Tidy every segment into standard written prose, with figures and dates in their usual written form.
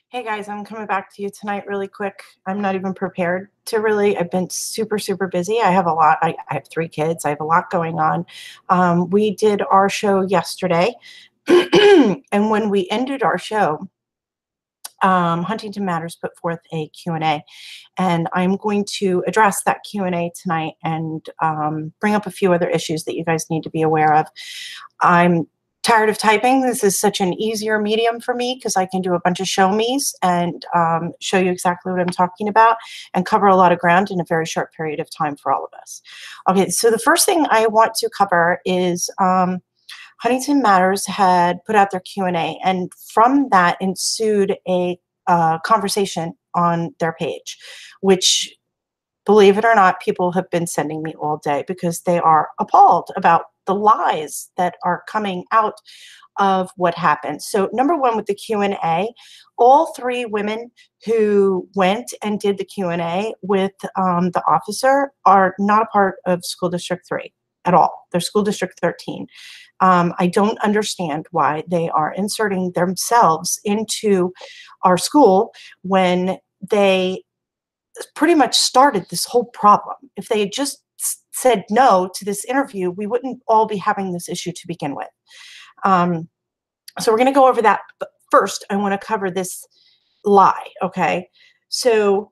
Hey guys, I'm coming back to you tonight really quick. I'm not even prepared to really. I've been super, super busy. I have a lot. I have 3 kids. I have a lot going on. We did our show yesterday. And when we ended our show, Huntington Matters put forth a Q&A. And I'm going to address that Q&A tonight and bring up a few other issues that you guys need to be aware of. I'm tired of typing. This is such an easier medium for me because I can do a bunch of show me's and show you exactly what I'm talking about and cover a lot of ground in a very short period of time for all of us. Okay, so the first thing I want to cover is Huntington Matters had put out their Q&A, and from that ensued a conversation on their page, which, believe it or not, people have been sending me all day because they are appalled about the lies that are coming out of what happened. So number one, with the Q&A, all 3 women who went and did the Q&A with the officer are not a part of School District 3 at all. They're School District 13. I don't understand why they are inserting themselves into our school when they pretty much started this whole problem. If they had just said no to this interview, we wouldn't all be having this issue to begin with. So we're going to go over that. But first, I want to cover this lie, okay? So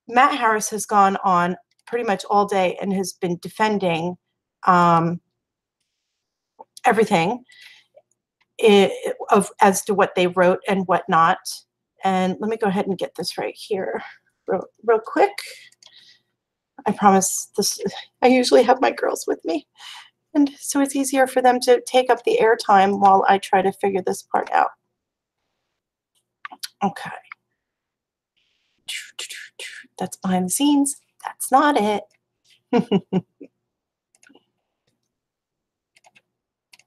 Matt Harris has gone on pretty much all day and has been defending everything as to what they wrote and whatnot. And let me go ahead and get this right here real quick. I promise this. I usually have my girls with me, and so it's easier for them to take up the airtime while I try to figure this part out. Okay. That's behind the scenes. That's not it.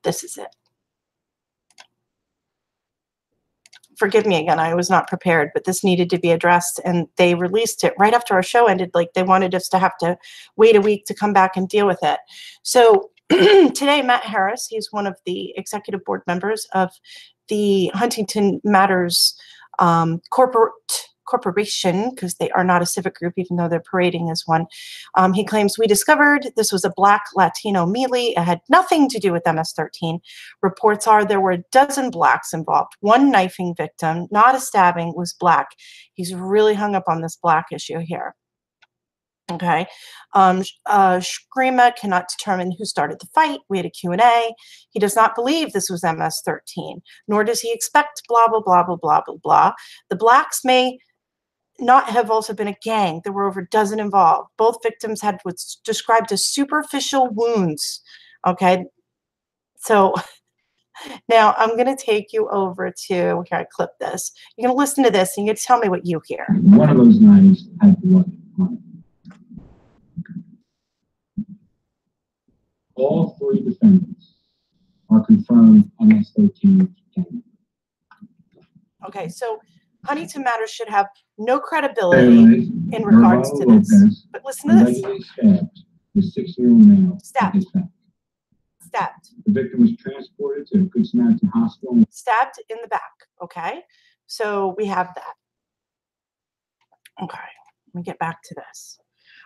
This is it. Forgive me again, I was not prepared, but this needed to be addressed, and they released it right after our show ended. Like, they wanted us to have to wait a week to come back and deal with it. So today, Matt Harris, he's one of the executive board members of the Huntington Matters corporation, because they are not a civic group, even though they're parading as one. He claims, we discovered this was a Black Latino melee. It had nothing to do with MS-13. Reports are there were a dozen Blacks involved. 1 knifing victim, not a stabbing, was Black. He's really hung up on this Black issue here. Okay. Shkrima cannot determine who started the fight. We had a Q&A. He does not believe this was MS-13, nor does he expect blah, blah, blah, blah, blah, blah, blah. The Blacks may not have also been a gang. There were over a dozen involved. Both victims had what's described as superficial wounds. Okay. So now I'm going to take you over to, here, I clipped this. You're going to listen to this and you're going to tell me what you hear. One of those knives had blood on it. All 3 defendants are confirmed MS-13 gang. Okay, so Huntington Matters should have no credibility in regards to this. But listen to this. Stabbed the 6-year-old male. Stabbed. Stabbed. The victim was transported to Good Samaritan Hospital. Stabbed in the back. Okay, so we have that. Okay, let me get back to this.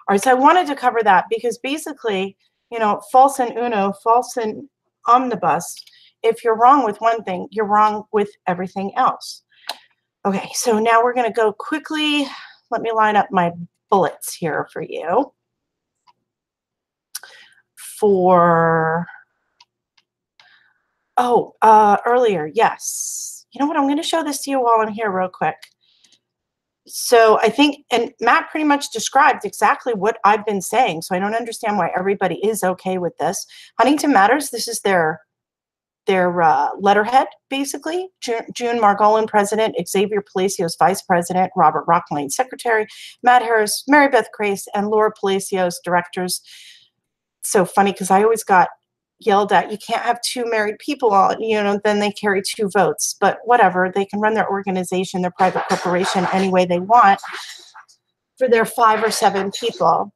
All right, so I wanted to cover that because basically, you know, false in uno, false in omnibus. If you're wrong with one thing, you're wrong with everything else. Okay, so now we're going to go quickly. Let me line up my bullets here for you. Earlier, yes. You know what? I'm going to show this to you while I'm here real quick. So I think, and Matt pretty much described exactly what I've been saying, so I don't understand why everybody is okay with this. Huntington Matters, this is their letterhead, basically. June Margolin, president. Xavier Palacios, vice president. Robert Rocklane, secretary. Matt Harris, Mary Beth Grace, and Laura Palacios, directors. So funny, because I always got yelled at, you can't have 2 married people on, you know, then they carry 2 votes. But whatever, they can run their organization, their private corporation, any way they want for their 5 or 7 people.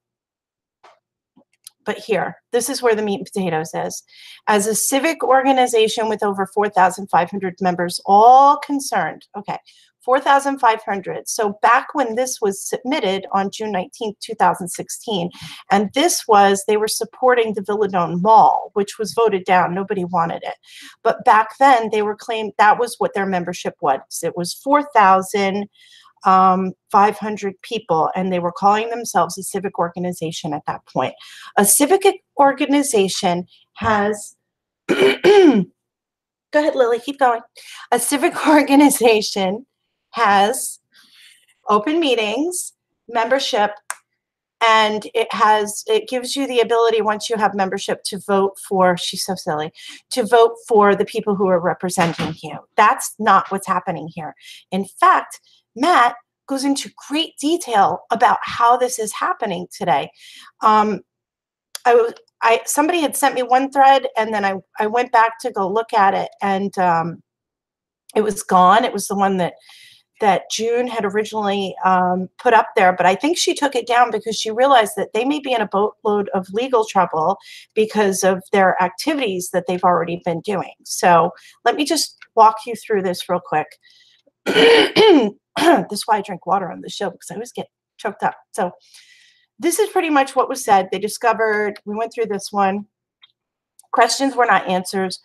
But here, this is where the meat and potatoes is. As a civic organization with over 4,500 members, all concerned, okay, 4,500. So back when this was submitted on June 19th, 2016, and this was, they were supporting the Villadone Mall, which was voted down. Nobody wanted it. But back then they were claimed that was what their membership was. It was 4,500 people, and they were calling themselves a civic organization at that point. A civic organization has, go ahead, Lily, keep going. A civic organization has open meetings, membership, and it gives you the ability, once you have membership, to vote for, she's so silly, to vote for the people who are representing you. That's not what's happening here. In fact, Matt goes into great detail about how this is happening today. Somebody had sent me one thread, and then I went back to go look at it, and it was gone. It was the one that June had originally put up there, but I think she took it down because she realized that they may be in a boatload of legal trouble because of their activities that they've already been doing. So let me just walk you through this real quick. This is why I drink water on the show, because I always get choked up. So this is pretty much what was said. They discovered, we went through this one. Questions were not answers.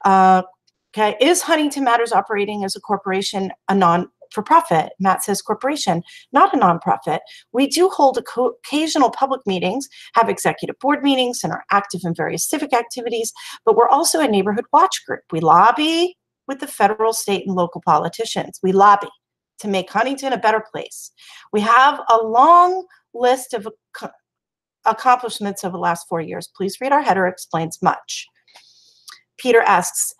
Okay, is Huntington Matters operating as a corporation, a non-for-profit? Matt says corporation, not a nonprofit. We do hold occasional public meetings, have executive board meetings, and are active in various civic activities, but we're also a neighborhood watch group. We lobby with the federal, state, and local politicians. We lobby to make Huntington a better place. We have a long list of accomplishments over the last 4 years. Please read our header, explains much. Peter asks,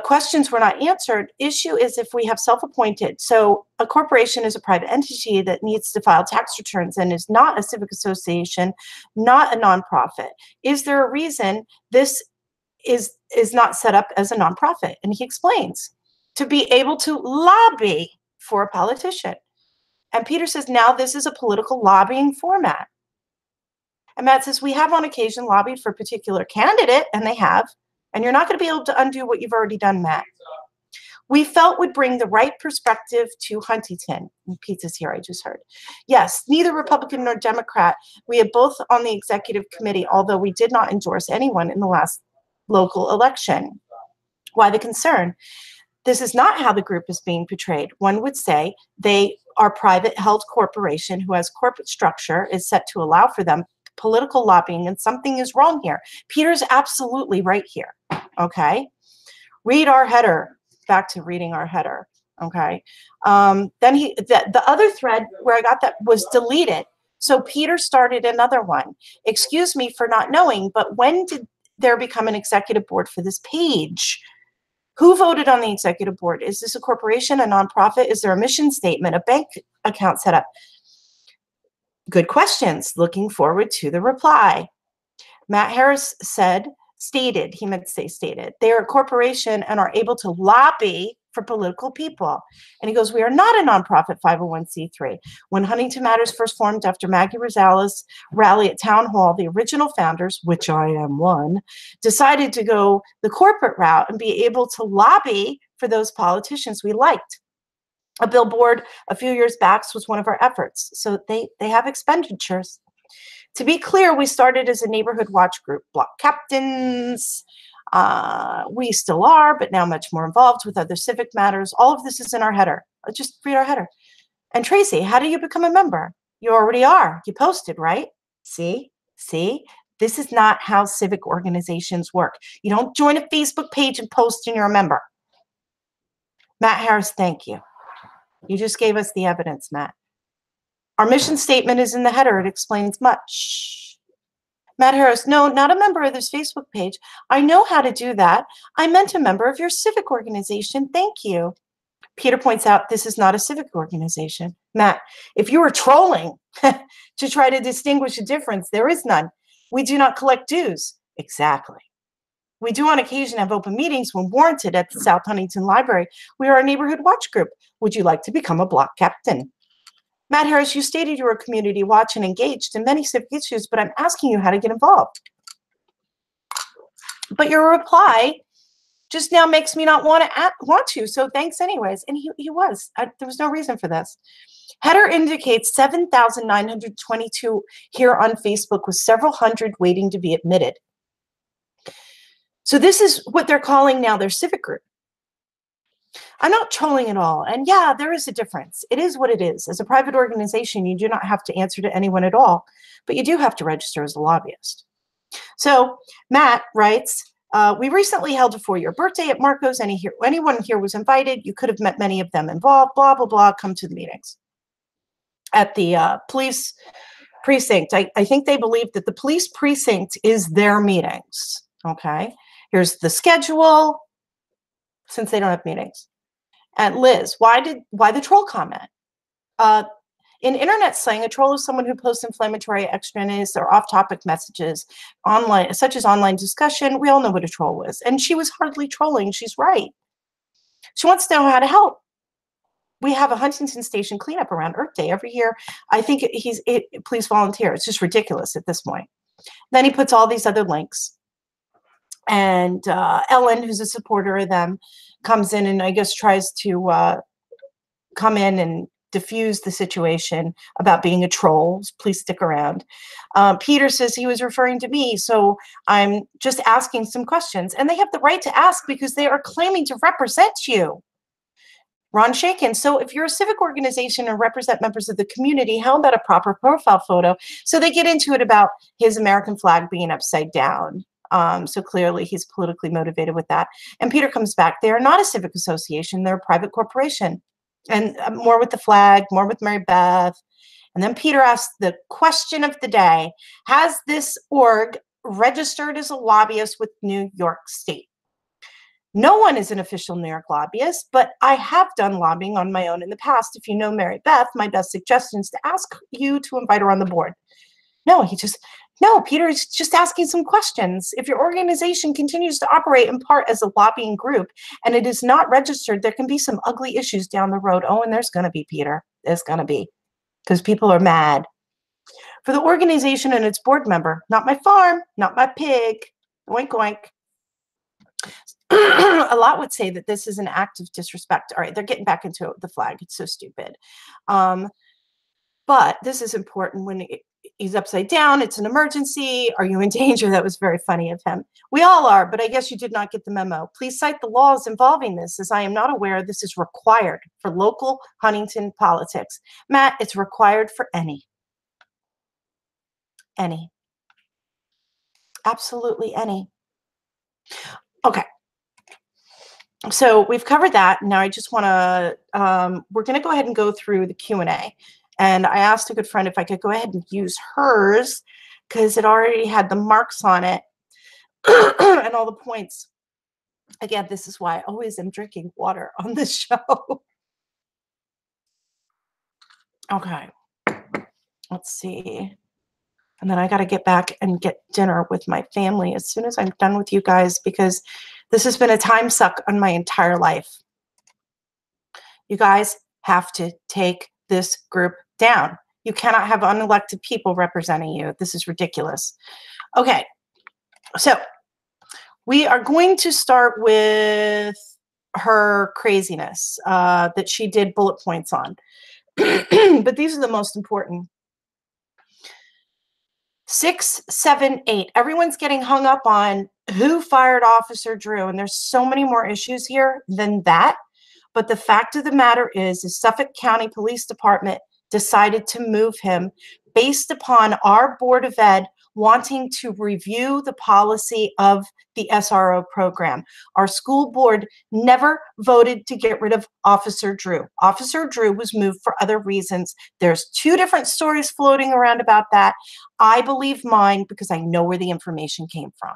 questions were not answered. Issue is if we have self-appointed. So a corporation is a private entity that needs to file tax returns and is not a civic association, not a nonprofit. Is there a reason this is not set up as a nonprofit? And he explains, to be able to lobby for a politician. And Peter says, now this is a political lobbying format. And Matt says, we have on occasion lobbied for a particular candidate, and they have. And you're not going to be able to undo what you've already done, Matt. We felt would bring the right perspective to Huntington. Pizza's here, I just heard. Yes, neither Republican nor Democrat. We have both on the executive committee, although we did not endorse anyone in the last local election. Why the concern? This is not how the group is being portrayed. One would say they are private held corporation who has corporate structure is set to allow for them political lobbying, and something is wrong here. Peter's absolutely right here, okay? Read our header, back to reading our header, okay? Then the other thread where I got that was deleted. So Peter started another one. Excuse me for not knowing, but when did there become an executive board for this page? Who voted on the executive board? Is this a corporation, a nonprofit? Is there a mission statement, a bank account set up? Good questions. Looking forward to the reply. Matt Harris stated, he meant to say stated, they are a corporation and are able to lobby for political people. And he goes, we are not a nonprofit 501c3. When Huntington Matters first formed after Maggie Rosales' rally at Town Hall, the original founders, which I am one, decided to go the corporate route and be able to lobby for those politicians we liked. A billboard a few years back was one of our efforts. So they have expenditures. To be clear, we started as a neighborhood watch group, block captains. We still are, but now much more involved with other civic matters. All of this is in our header. Just read our header. And Tracy, how do you become a member? You already are. You posted, right? See? This is not how civic organizations work. You don't join a Facebook page and post and you're a member. Matt Harris, thank you. You just gave us the evidence, Matt. Our mission statement is in the header. It explains much. Matt Harris, no, not a member of this Facebook page. I know how to do that. I meant a member of your civic organization. Thank you. Peter points out this is not a civic organization. Matt, if you were trolling to try to distinguish a difference, there is none. We do not collect dues. Exactly. We do on occasion have open meetings when warranted at the South Huntington Library. We are a neighborhood watch group. Would you like to become a block captain? Matt Harris, you stated you were a community watch and engaged in many civic issues, but I'm asking you how to get involved. But your reply just now makes me not want to. So thanks anyways. And he was. There was no reason for this. Header indicates 7,922 here on Facebook with several hundred waiting to be admitted. So this is what they're calling now their civic group. I'm not trolling at all. And yeah, there is a difference. It is what it is. As a private organization, you do not have to answer to anyone at all, but you do have to register as a lobbyist. So Matt writes, we recently held a 4-year birthday at Marco's. Anyone here was invited. You could have met many of them involved, blah, blah, blah. Come to the meetings. At the police precinct, I think they believe that the police precinct is their meetings. Okay. Here's the schedule, since they don't have meetings. And Liz, why the troll comment? In internet slang, a troll is someone who posts inflammatory, extraneous, or off-topic messages online, such as online discussion. We all know what a troll is. And she was hardly trolling. She's right. She wants to know how to help. We have a Huntington Station cleanup around Earth Day every year. I think please volunteer. It's just ridiculous at this point. Then he puts all these other links. And Ellen, who's a supporter of them, comes in and I guess tries to come in and diffuse the situation about being a troll. Please stick around. Peter says he was referring to me, so I'm just asking some questions. And they have the right to ask because they are claiming to represent you. Ron Shakin, so if you're a civic organization and represent members of the community, how about a proper profile photo? So they get into it about his American flag being upside down. So clearly he's politically motivated with that. And Peter comes back. They are not a civic association. They're a private corporation. And more with the flag, more with Mary Beth. And then Peter asks the question of the day, has this org registered as a lobbyist with New York State? No one is an official New York lobbyist, but I have done lobbying on my own in the past. If you know Mary Beth, my best suggestion is to ask you to invite her on the board. No, Peter is just asking some questions. If your organization continues to operate in part as a lobbying group and it is not registered, there can be some ugly issues down the road. Oh, and there's going to be, Peter. There's going to be, because people are mad. For the organization and its board member, not my farm, not my pig. Oink, oink. A lot would say that this is an act of disrespect. All right, they're getting back into the flag. It's so stupid. But this is important when he's upside down. It's an emergency. Are you in danger? That was very funny of him. We all are, but I guess you did not get the memo. Please cite the laws involving this, as I am not aware this is required for local Huntington politics. Matt, it's required for any. Absolutely any. Okay. So we've covered that. Now I just want to, we're going to go ahead and go through the Q&A. And I asked a good friend if I could go ahead and use hers because it already had the marks on it and all the points. Again, this is why I always am drinking water on this show. Okay. Let's see. And then I got to get back and get dinner with my family as soon as I'm done with you guys, because this has been a time suck on my entire life. You guys have to take this group down. You cannot have unelected people representing you. This is ridiculous. Okay, so we are going to start with her craziness that she did bullet points on. But these are the most important. 6, 7, 8. Everyone's getting hung up on who fired Officer Drew, and there's so many more issues here than that. But the fact of the matter is the Suffolk County Police Department decided to move him based upon our Board of Ed wanting to review the policy of the SRO program. Our school board never voted to get rid of Officer Drew. Officer Drew was moved for other reasons. There's 2 different stories floating around about that. I believe mine because I know where the information came from.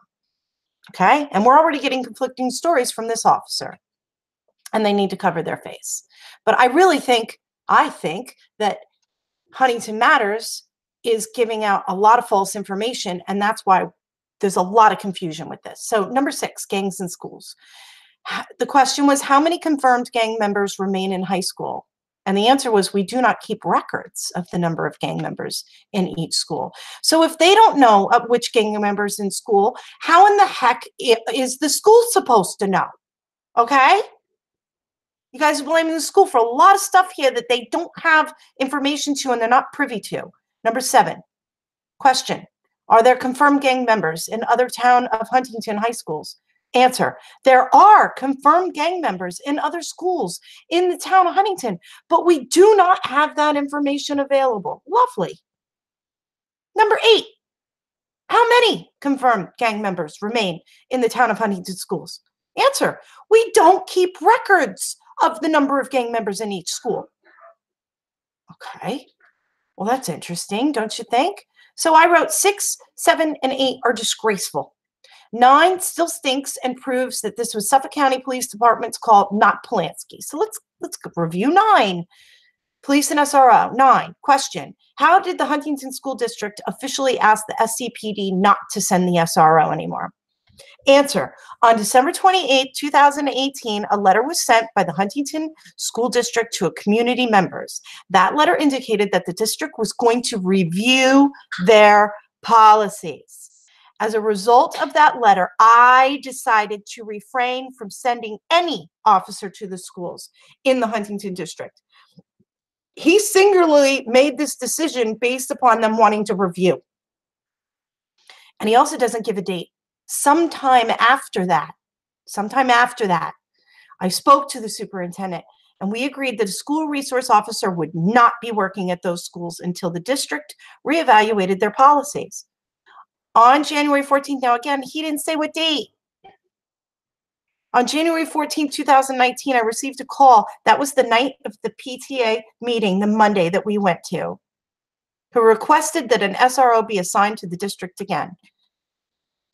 Okay? And we're already getting conflicting stories from this officer. And they need to cover their face. But I really think, that Huntington Matters is giving out a lot of false information, and that's why there's a lot of confusion with this. So number 6, gangs in schools. The question was, how many confirmed gang members remain in high school? And the answer was, we do not keep records of the number of gang members in each school. So if they don't know which gang members in school, how in the heck is the school supposed to know? Okay? You guys are blaming the school for a lot of stuff here that they don't have information to and they're not privy to. Number 7, question. Are there confirmed gang members in other town of Huntington high schools? Answer. There are confirmed gang members in other schools in the town of Huntington, but we do not have that information available. Lovely. Number 8. How many confirmed gang members remain in the town of Huntington schools? Answer. We don't keep records of the number of gang members in each school. Okay. Well, that's interesting, don't you think? So I wrote 6, 7, and 8 are disgraceful. 9 still stinks and proves that this was Suffolk County Police Department's call, not Polanski. So let's review 9. Police and SRO. 9, question. How did the Huntington School District officially ask the SCPD not to send the SRO anymore? Answer. On December 28, 2018, a letter was sent by the Huntington School District to community members. That letter indicated that the district was going to review their policies. As a result of that letter, I decided to refrain from sending any officer to the schools in the Huntington district. He singularly made this decision based upon them wanting to review. And he also doesn't give a date. Sometime after that, I spoke to the superintendent and we agreed that a school resource officer would not be working at those schools until the district reevaluated their policies. On January 14th, now again, he didn't say what date. On January 14th, 2019, I received a call. That was the night of the PTA meeting, the Monday that we went to, who requested that an SRO be assigned to the district again.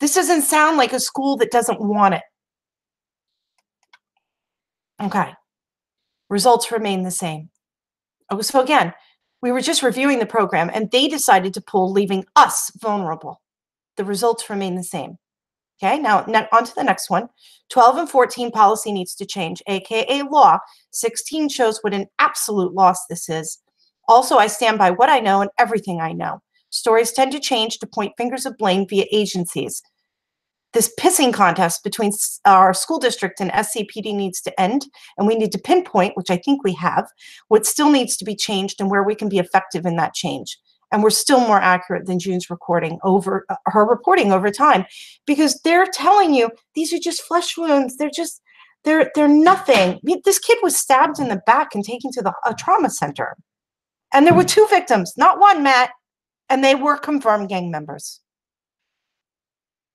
This doesn't sound like a school that doesn't want it. Okay. Results remain the same. Oh, so again, we were just reviewing the program and they decided to pull, leaving us vulnerable. The results remain the same. Okay, now on to the next one. 12 and 14 policy needs to change, AKA law. 16 shows what an absolute loss this is. Also, I stand by what I know and everything I know. Stories tend to change to point fingers of blame via agencies. This pissing contest between our school district and SCPD needs to end, and we need to pinpoint, which I think we have, what still needs to be changed and where we can be effective in that change. And we're still more accurate than June's recording over her reporting over time, because they're telling you these are just flesh wounds. They're nothing. This kid was stabbed in the back and taken to a trauma center. And there were 2 victims, not 1, Matt, and they were confirmed gang members.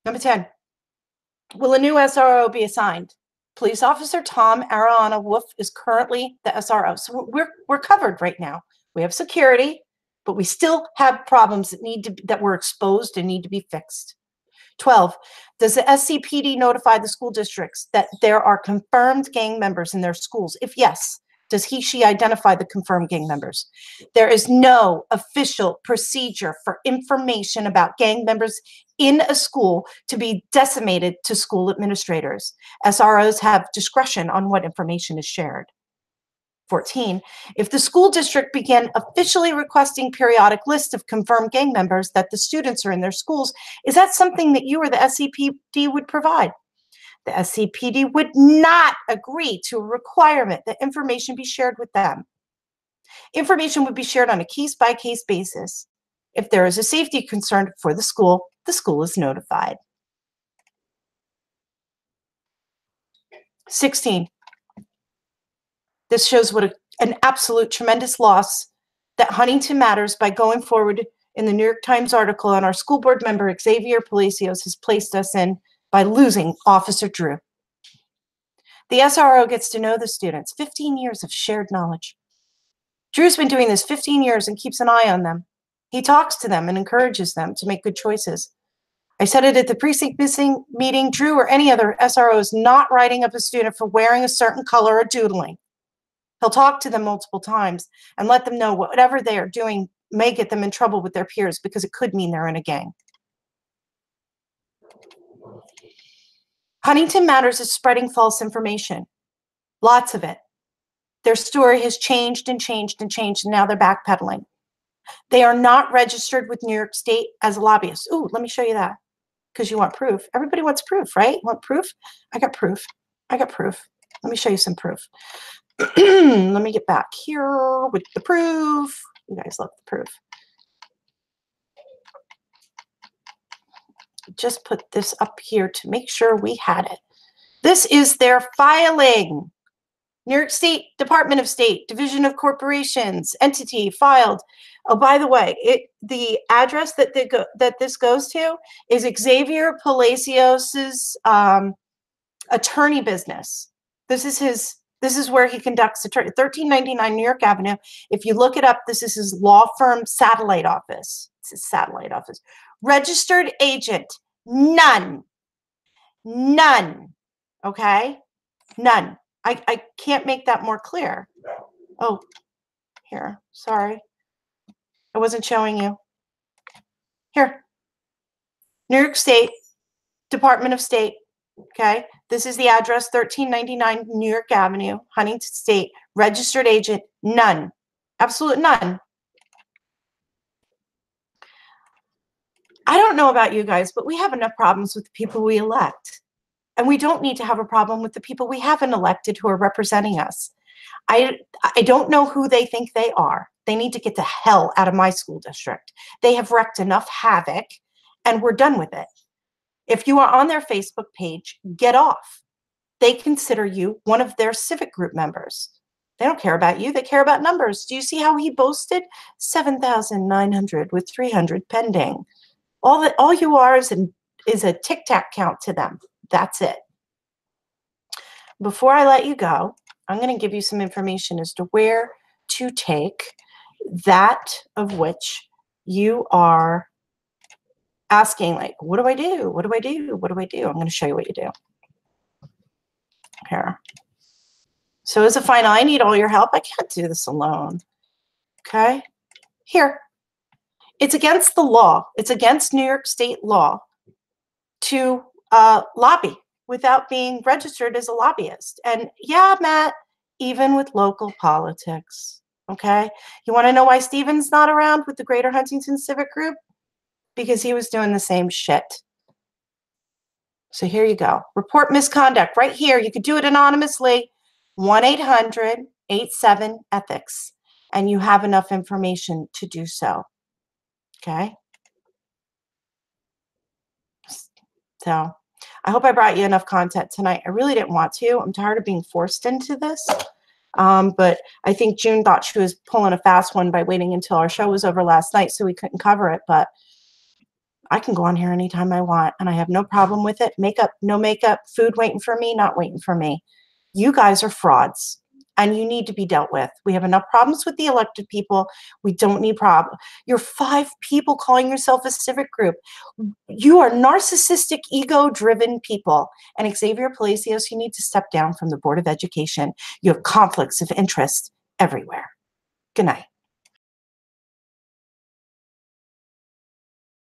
Number 10. Will a new SRO be assigned? Police Officer Tom Ariana Wolf is currently the SRO. So we're covered right now. We have security, but we still have problems that were exposed and need to be fixed. 12, does the SCPD notify the school districts that there are confirmed gang members in their schools? If yes, does she identify the confirmed gang members? There is no official procedure for information about gang members in a school to be disseminated to school administrators. SROs have discretion on what information is shared. 14, if the school district began officially requesting periodic lists of confirmed gang members that the students are in their schools, is that something that you or the SCPD would provide? The SCPD would not agree to a requirement that information be shared with them. Information would be shared on a case-by-case basis. If there is a safety concern for the school is notified. 16. This shows what an absolute tremendous loss that Huntington Matters, by going forward in the New York Times article on our school board member, Xavier Palacios, has placed us in by losing Officer Drew. The SRO gets to know the students, 15 years of shared knowledge. Drew's been doing this 15 years and keeps an eye on them. He talks to them and encourages them to make good choices. I said it at the precinct meeting, Drew or any other SRO is not writing up a student for wearing a certain color or doodling. He'll talk to them multiple times and let them know whatever they are doing may get them in trouble with their peers because it could mean they're in a gang. Huntington Matters is spreading false information. Lots of it. Their story has changed and changed and changed, and now they're backpedaling. They are not registered with New York State as lobbyists. Ooh, let me show you that, because you want proof. Everybody wants proof, right? Want proof? I got proof. I got proof. Let me show you some proof. Let me get back here with the proof. You guys love the proof. Just put this up here to make sure we had it. This is their filing. New York State Department of State, Division of Corporations, entity filed. Oh, by the way, the address that this goes to is Xavier Palacios's attorney business. This is where he conducts attorney, 1399 New York Avenue. If you look it up, this is his law firm satellite office. It's his satellite office. Registered agent, none. None. Okay? None. I can't make that more clear. Oh, here. Sorry. I wasn't showing you. Here. New York State, Department of State. Okay? This is the address, 1399 New York Avenue, Huntington State. Registered agent, none. Absolute none. I don't know about you guys, but we have enough problems with the people we elect. And we don't need to have a problem with the people we haven't elected who are representing us. I don't know who they think they are. They need to get the hell out of my school district. They have wreaked enough havoc, and we're done with it. If you are on their Facebook page, get off. They consider you one of their civic group members. They don't care about you. They care about numbers. Do you see how he boasted? 7,900 with 300 pending. All you are is a tic-tac count to them. That's it. Before I let you go, I'm going to give you some information as to where to take that of which you are asking, like, what do I do? What do I do? What do I do? I'm going to show you what you do. Here. So as a final, I need all your help. I can't do this alone. Okay? Here. It's against the law. It's against New York State law to lobby without being registered as a lobbyist. And yeah, Matt, even with local politics, okay? You want to know why Stephen's not around with the Greater Huntington Civic Group? Because he was doing the same shit. So here you go. Report misconduct right here. You could do it anonymously. 1-800-87-ETHICS. And you have enough information to do so. Okay? So I hope I brought you enough content tonight. I really didn't want to. I'm tired of being forced into this. But I think June thought she was pulling a fast one by waiting until our show was over last night so we couldn't cover it. But I can go on here anytime I want, and I have no problem with it. Makeup, no makeup, food waiting for me, not waiting for me. You guys are frauds, and you need to be dealt with. We have enough problems with the elected people. We don't need problems. You're 5 people calling yourself a civic group. You are narcissistic, ego-driven people. And Xavier Palacios, you need to step down from the Board of Education. You have conflicts of interest everywhere. Good night.